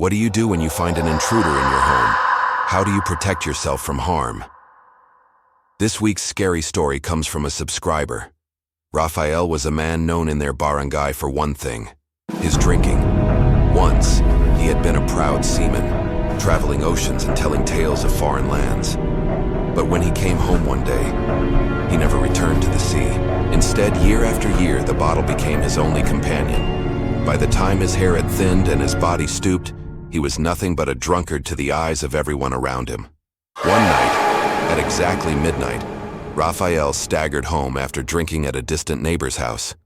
What do you do when you find an intruder in your home? How do you protect yourself from harm? This week's scary story comes from a subscriber. Rafael was a man known in their barangay for one thing: his drinking. Once, he had been a proud seaman, traveling oceans and telling tales of foreign lands. But when he came home one day, he never returned to the sea. Instead, year after year, the bottle became his only companion. By the time his hair had thinned and his body stooped, he was nothing but a drunkard to the eyes of everyone around him. One night, at exactly midnight, Rafael staggered home after drinking at a distant neighbor's house.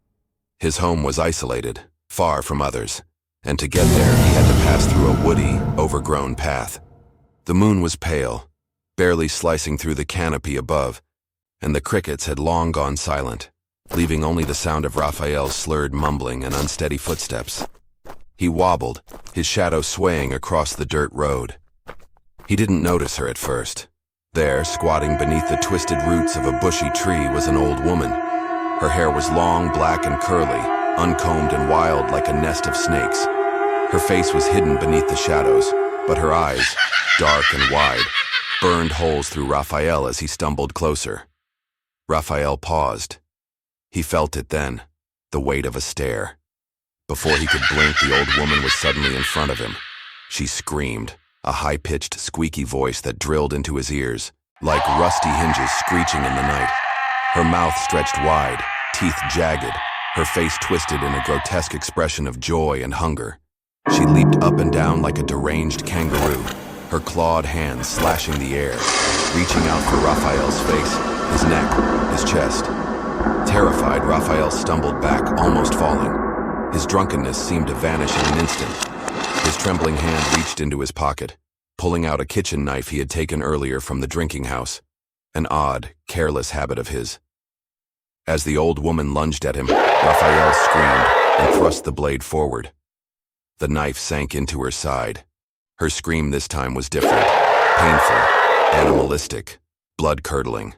His home was isolated, far from others, and to get there, he had to pass through a woody, overgrown path. The moon was pale, barely slicing through the canopy above, and the crickets had long gone silent, leaving only the sound of Rafael's slurred mumbling and unsteady footsteps. He wobbled, his shadow swaying across the dirt road. He didn't notice her at first. There, squatting beneath the twisted roots of a bushy tree, was an old woman. Her hair was long, black and curly, uncombed and wild like a nest of snakes. Her face was hidden beneath the shadows, but her eyes, dark and wide, burned holes through Rafael as he stumbled closer. Rafael paused. He felt it then, the weight of a stare. Before he could blink, the old woman was suddenly in front of him. She screamed, a high-pitched, squeaky voice that drilled into his ears, like rusty hinges screeching in the night. Her mouth stretched wide, teeth jagged, her face twisted in a grotesque expression of joy and hunger. She leaped up and down like a deranged kangaroo, her clawed hands slashing the air, reaching out for Rafael's face, his neck, his chest. Terrified, Rafael stumbled back, almost falling. His drunkenness seemed to vanish in an instant. His trembling hand reached into his pocket, pulling out a kitchen knife he had taken earlier from the drinking house, an odd, careless habit of his. As the old woman lunged at him, Rafael screamed and thrust the blade forward. The knife sank into her side. Her scream this time was different, painful, animalistic, blood-curdling.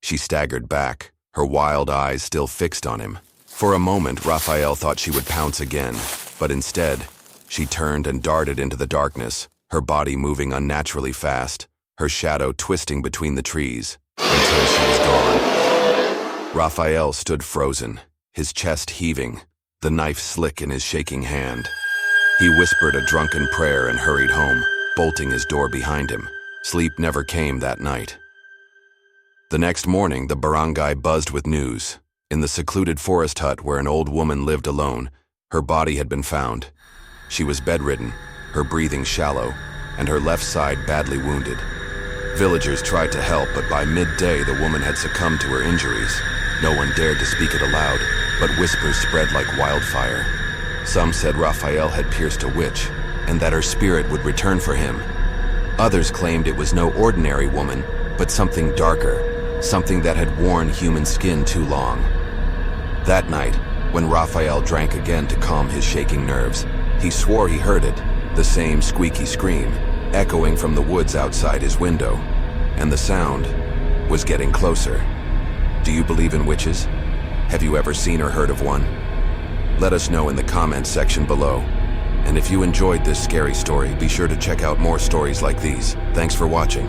She staggered back, her wild eyes still fixed on him. For a moment, Rafael thought she would pounce again, but instead, she turned and darted into the darkness, her body moving unnaturally fast, her shadow twisting between the trees, until she was gone. Rafael stood frozen, his chest heaving, the knife slick in his shaking hand. He whispered a drunken prayer and hurried home, bolting his door behind him. Sleep never came that night. The next morning, the barangay buzzed with news. In the secluded forest hut where an old woman lived alone, her body had been found. She was bedridden, her breathing shallow, and her left side badly wounded. Villagers tried to help, but by midday the woman had succumbed to her injuries. No one dared to speak it aloud, but whispers spread like wildfire. Some said Rafael had pierced a witch, and that her spirit would return for him. Others claimed it was no ordinary woman, but something darker, something that had worn human skin too long. That night, when Rafael drank again to calm his shaking nerves, he swore he heard it, the same squeaky scream, echoing from the woods outside his window, and the sound was getting closer. Do you believe in witches? Have you ever seen or heard of one? Let us know in the comments section below. And if you enjoyed this scary story, be sure to check out more stories like these. Thanks for watching.